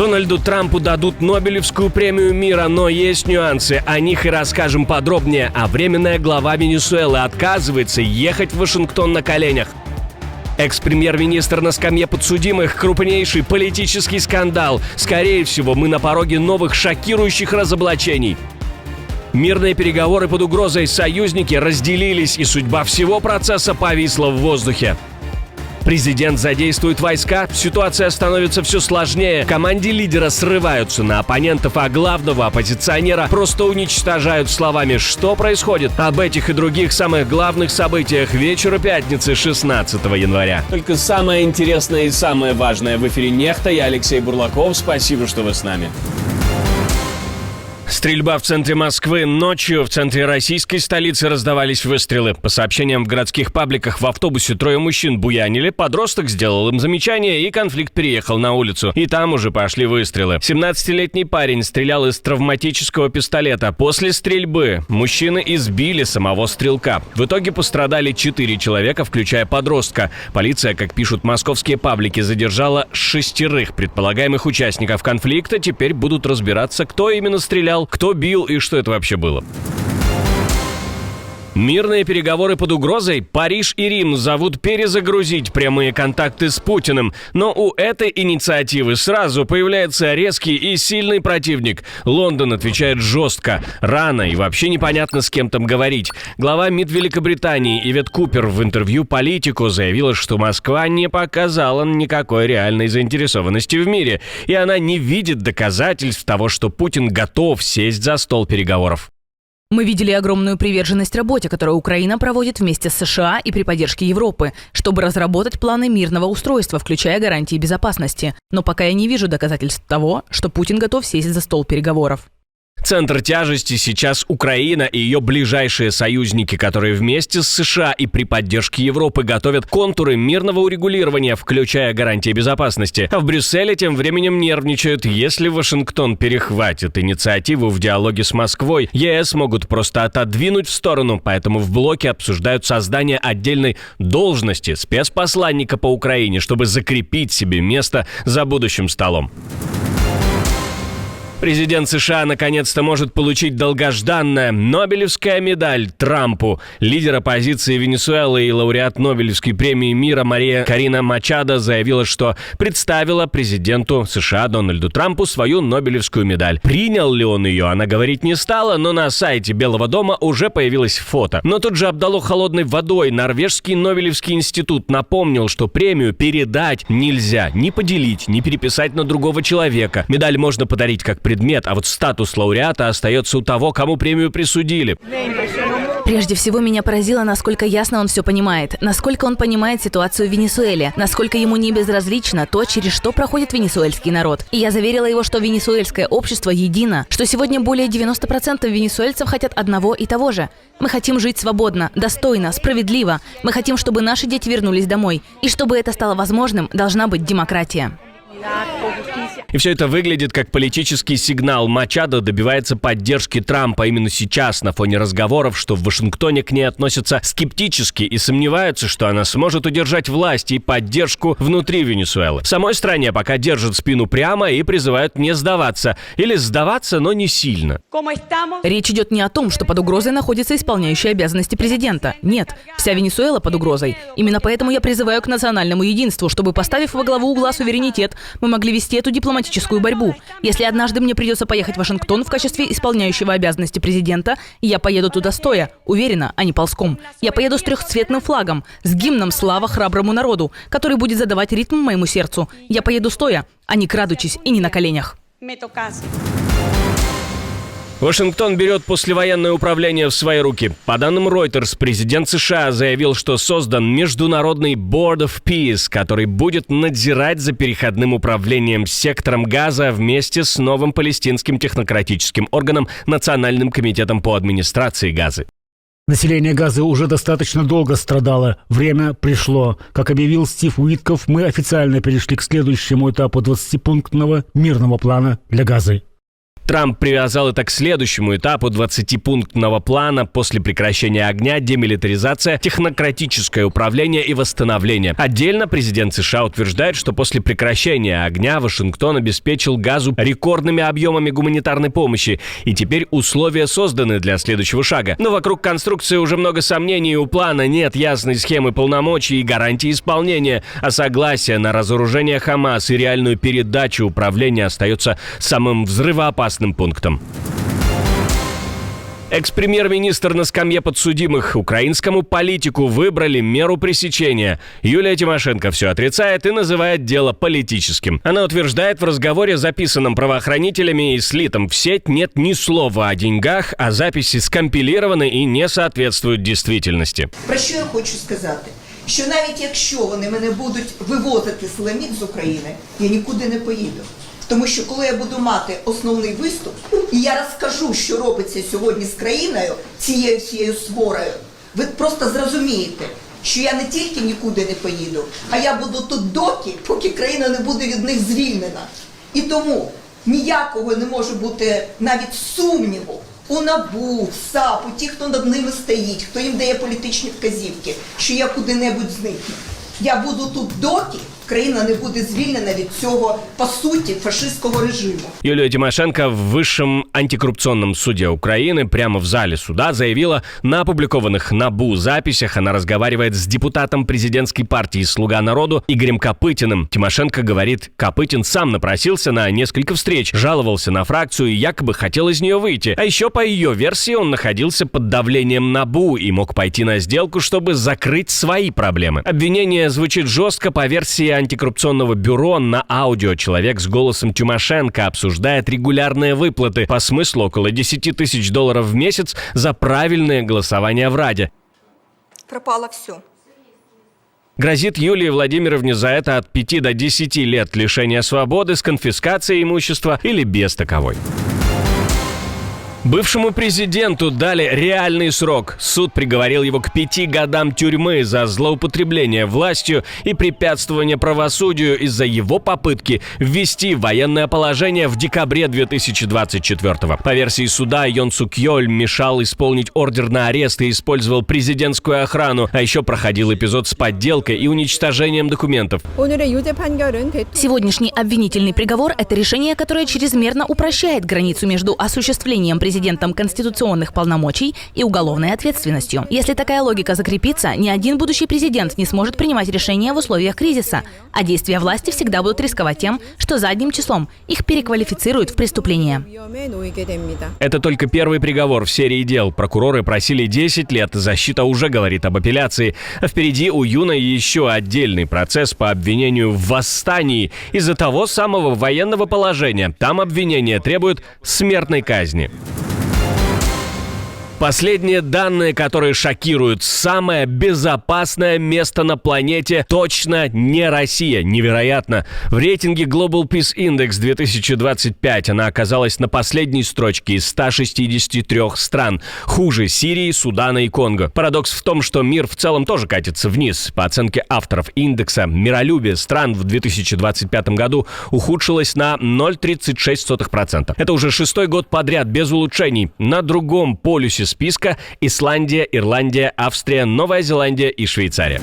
Дональду Трампу дадут Нобелевскую премию мира, но есть нюансы. О них и расскажем подробнее. А временная глава Венесуэлы отказывается ехать в Вашингтон на коленях. Экс-премьер-министр на скамье подсудимых. Крупнейший политический скандал. Скорее всего, мы на пороге новых шокирующих разоблачений. Мирные переговоры под угрозой. Союзники разделились, и судьба всего процесса повисла в воздухе. Президент задействует войска, ситуация становится все сложнее. Команде лидера срываются на оппонентов, а главного оппозиционера просто уничтожают словами. Что происходит? Об этих и других самых главных событиях вечера пятницы 16 января. Только самое интересное и самое важное в эфире «Нехта». Я Алексей Бурлаков. Спасибо, что вы с нами. Стрельба в центре Москвы. Ночью в центре российской столицы раздавались выстрелы. По сообщениям в городских пабликах, в автобусе трое мужчин буянили, подросток сделал им замечание, и конфликт переехал на улицу. И там уже пошли выстрелы. 17-летний парень стрелял из травматического пистолета. После стрельбы мужчины избили самого стрелка. В итоге пострадали 4 человека, включая подростка. Полиция, как пишут московские паблики, задержала 6 предполагаемых участников конфликта. Теперь будут разбираться, кто именно стрелял, кто бил и что это вообще было. Мирные переговоры под угрозой. Париж и Рим зовут перезагрузить прямые контакты с Путиным. Но у этой инициативы сразу появляется резкий и сильный противник. Лондон отвечает жестко, рано и вообще непонятно, с кем там говорить. Глава МИД Великобритании Ивет Купер в интервью «Политику» заявила, что Москва не показала никакой реальной заинтересованности в мире, и она не видит доказательств того, что Путин готов сесть за стол переговоров. Мы видели огромную приверженность работе, которую Украина проводит вместе с США и при поддержке Европы, чтобы разработать планы мирного устройства, включая гарантии безопасности. Но пока я не вижу доказательств того, что Путин готов сесть за стол переговоров. Центр тяжести сейчас Украина и ее ближайшие союзники, которые вместе с США и при поддержке Европы готовят контуры мирного урегулирования, включая гарантии безопасности. А в Брюсселе тем временем нервничают. Если Вашингтон перехватит инициативу в диалоге с Москвой, ЕС могут просто отодвинуть в сторону, поэтому в блоке обсуждают создание отдельной должности спецпосланника по Украине, чтобы закрепить себе место за будущим столом. Президент США наконец-то может получить долгожданная Нобелевская медаль Трампу. Лидер оппозиции Венесуэлы и лауреат Нобелевской премии мира Мария Корина Мачадо заявила, что представила президенту США Дональду Трампу свою Нобелевскую медаль. Принял ли он ее, она говорить не стала, но на сайте Белого дома уже появилось фото. Но тут же обдало холодной водой. Норвежский Нобелевский институт напомнил, что премию передать нельзя, ни поделить, ни переписать на другого человека. Медаль можно подарить как предмет, а вот статус лауреата остается у того, кому премию присудили. Прежде всего, меня поразило, насколько ясно он все понимает, насколько он понимает ситуацию в Венесуэле, насколько ему не безразлично то, через что проходит венесуэльский народ. И я заверила его, что венесуэльское общество едино, что сегодня более 90% венесуэльцев хотят одного и того же. Мы хотим жить свободно, достойно, справедливо. Мы хотим, чтобы наши дети вернулись домой. И чтобы это стало возможным, должна быть демократия. И все это выглядит как политический сигнал. Мачадо добивается поддержки Трампа именно сейчас, на фоне разговоров, что в Вашингтоне к ней относятся скептически и сомневаются, что она сможет удержать власть и поддержку внутри Венесуэлы. В самой стране пока держат спину прямо и призывают не сдаваться. Или сдаваться, но не сильно. Речь идет не о том, что под угрозой находится исполняющий обязанности президента. Нет, вся Венесуэла под угрозой. Именно поэтому я призываю к национальному единству, чтобы, поставив во главу угла суверенитет, мы могли вести эту дипломатическую борьбу. Если однажды мне придется поехать в Вашингтон в качестве исполняющего обязанности президента, я поеду туда стоя, уверенно, а не ползком. Я поеду с трехцветным флагом, с гимном «Слава храброму народу», который будет задавать ритм моему сердцу. Я поеду стоя, а не крадучись и не на коленях. Вашингтон берет послевоенное управление в свои руки. По данным Reuters, президент США заявил, что создан Международный Board of Peace, который будет надзирать за переходным управлением сектором Газа вместе с новым палестинским технократическим органом Национальным комитетом по администрации Газы. Население Газы уже достаточно долго страдало. Время пришло. Как объявил Стив Уитков, мы официально перешли к следующему этапу 20-пунктного мирного плана для Газы. Трамп привязал это к следующему этапу 20-пунктного плана после прекращения огня, демилитаризация, технократическое управление и восстановление. Отдельно президент США утверждает, что после прекращения огня Вашингтон обеспечил Газу рекордными объемами гуманитарной помощи, и теперь условия созданы для следующего шага. Но вокруг конструкции уже много сомнений, у плана нет ясной схемы полномочий и гарантии исполнения, а согласие на разоружение Хамас и реальную передачу управления остается самым взрывоопасным пунктом. Экс-премьер-министр на скамье подсудимых. Украинскому политику выбрали меру пресечения. Юлия Тимошенко все отрицает и называет дело политическим. Она утверждает, в разговоре, записанном правоохранителями и слитом в сеть, нет ни слова о деньгах, а записи скомпіліровані і не соответствуют действительности. Про що я хочу сказати? Що навіть якщо вони мене будуть вивозити силоміць з України, я нікуди не поїду. Тому що коли я буду мати основний виступ, і я розкажу, що робиться сьогодні з країною, цією сворою, ви просто зрозумієте, що я не тільки нікуди не поїду, а я буду тут доки, поки країна не буде від них звільнена. І тому ніякого не може бути навіть сумніву у НАБУ, в САП, у тих, хто над ними стоїть, хто їм дає політичні вказівки, що я куди-небудь зникну. Я буду тут доки країна не буде звільнена від цього, по суті, фашистского режиму. Юлия Тимошенко в Высшем антикоррупционном суде Украины прямо в зале суда заявила, на опубликованных НАБУ записях она разговаривает с депутатом президентской партии «Слуга народу» Игорем Копытиным. Тимошенко говорит, Копытин сам напросился на несколько встреч, жаловался на фракцию и якобы хотел из нее выйти. А еще, по ее версии, он находился под давлением НАБУ и мог пойти на сделку, чтобы закрыть свои проблемы. Обвинение звучит жестко. По версии антикоррупционного бюро, на аудио человек с голосом Тимошенко обсуждает регулярные выплаты по смыслу около $10 тысяч в месяц за правильное голосование в Раде. Пропало все. Грозит Юлии Владимировне за это от 5 до 10 лет лишения свободы с конфискацией имущества или без таковой. Бывшему президенту дали реальный срок. Суд приговорил его к 5 годам тюрьмы за злоупотребление властью и препятствование правосудию из-за его попытки ввести военное положение в декабре 2024-го. По версии суда, Йон Сук Йоль мешал исполнить ордер на арест и использовал президентскую охрану, а еще проходил эпизод с подделкой и уничтожением документов. Сегодняшний обвинительный приговор – это решение, которое чрезмерно упрощает границу между осуществлением президентом конституционных полномочий и уголовной ответственностью. Если такая логика закрепится, ни один будущий президент не сможет принимать решения в условиях кризиса, а действия власти всегда будут рисковать тем, что задним числом их переквалифицируют в преступление. Это только первый приговор в серии дел. Прокуроры просили 10 лет, защита уже говорит об апелляции. А впереди у Юна еще отдельный процесс по обвинению в восстании из-за того самого военного положения. Там обвинение требует смертной казни. Последние данные, которые шокируют. Самое безопасное место на планете точно не Россия. Невероятно. В рейтинге Global Peace Index 2025 она оказалась на последней строчке из 163 стран. Хуже Сирии, Судана и Конго. Парадокс в том, что мир в целом тоже катится вниз. По оценке авторов индекса, миролюбие стран в 2025 году ухудшилось на 0,36%. Это уже 6-й год подряд без улучшений. На другом полюсе списка Исландия, Ирландия, Австрия, Новая Зеландия и Швейцария.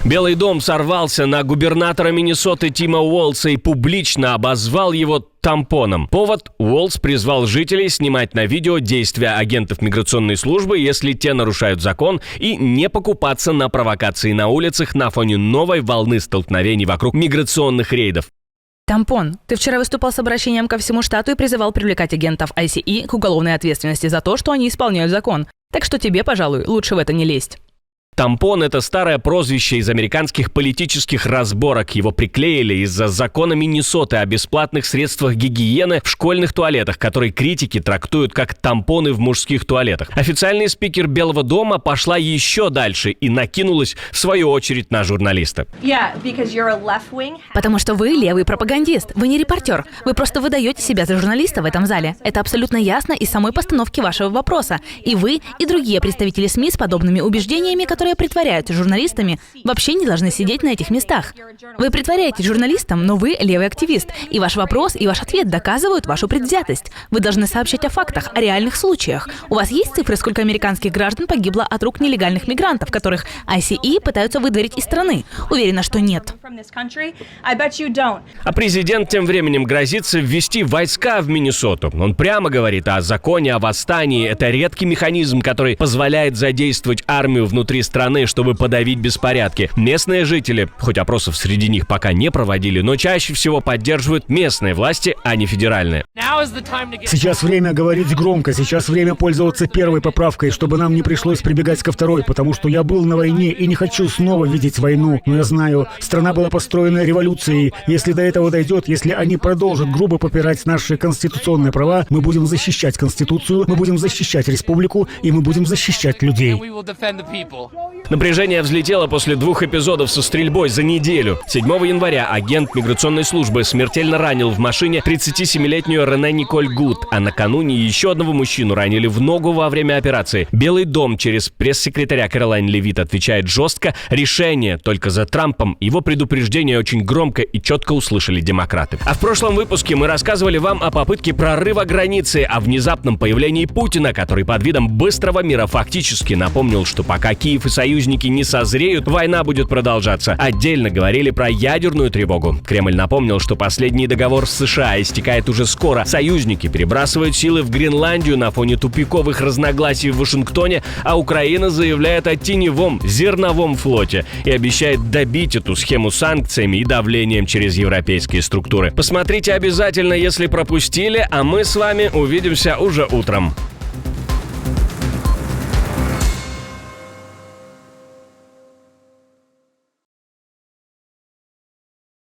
Белый дом сорвался на губернатора Миннесоты Тима Уолтса и публично обозвал его тампоном. Повод: Уолтс призвал жителей снимать на видео действия агентов миграционной службы, если те нарушают закон, и не покупаться на провокации на улицах на фоне новой волны столкновений вокруг миграционных рейдов. Тампон. Ты вчера выступал с обращением ко всему штату и призывал привлекать агентов ICE к уголовной ответственности за то, что они исполняют закон. Так что тебе, пожалуй, лучше в это не лезть. Тампон – это старое прозвище из американских политических разборок. Его приклеили из-за закона Миннесоты о бесплатных средствах гигиены в школьных туалетах, которые критики трактуют как тампоны в мужских туалетах. Официальный спикер Белого дома пошла еще дальше и накинулась, в свою очередь, на журналиста. Потому что вы левый пропагандист, вы не репортер. Вы просто выдаете себя за журналиста в этом зале. Это абсолютно ясно из самой постановки вашего вопроса. И вы, и другие представители СМИ с подобными убеждениями, которые которые притворяются журналистами, вообще не должны сидеть на этих местах. Вы притворяетесь журналистом, но вы левый активист. И ваш вопрос, и ваш ответ доказывают вашу предвзятость. Вы должны сообщать о фактах, о реальных случаях. У вас есть цифры, сколько американских граждан погибло от рук нелегальных мигрантов, которых ICE пытаются выдворить из страны? Уверена, что нет. А президент тем временем грозится ввести войска в Миннесоту. Он прямо говорит о законе о восстании. Это редкий механизм, который позволяет задействовать армию внутри страны, чтобы подавить беспорядки. Местные жители, хоть опросов среди них пока не проводили, но чаще всего поддерживают местные власти, а не федеральные. Сейчас время говорить громко, сейчас время пользоваться первой поправкой, чтобы нам не пришлось прибегать ко второй, потому что я был на войне и не хочу снова видеть войну. Но я знаю, страна была построена революцией. Если до этого дойдет, если они продолжат грубо попирать наши конституционные права, мы будем защищать Конституцию, мы будем защищать республику и мы будем защищать людей. Напряжение взлетело после 2 эпизодов со стрельбой за неделю. 7 января агент миграционной службы смертельно ранил в машине 37-летнюю Рене Николь Гуд, а накануне еще одного мужчину ранили в ногу во время операции. Белый дом через пресс-секретаря Кэролайн Левит отвечает жестко: решение только за Трампом. Его предупреждение очень громко и четко услышали демократы. А в прошлом выпуске мы рассказывали вам о попытке прорыва границы, о внезапном появлении Путина, который под видом быстрого мира фактически напомнил, что пока Киев и союзники не созреют, война будет продолжаться. Отдельно говорили про ядерную тревогу. Кремль напомнил, что последний договор с США истекает уже скоро. Союзники перебрасывают силы в Гренландию на фоне тупиковых разногласий в Вашингтоне, а Украина заявляет о теневом зерновом флоте и обещает добить эту схему санкциями и давлением через европейские структуры. Посмотрите обязательно, если пропустили, а мы с вами увидимся уже утром.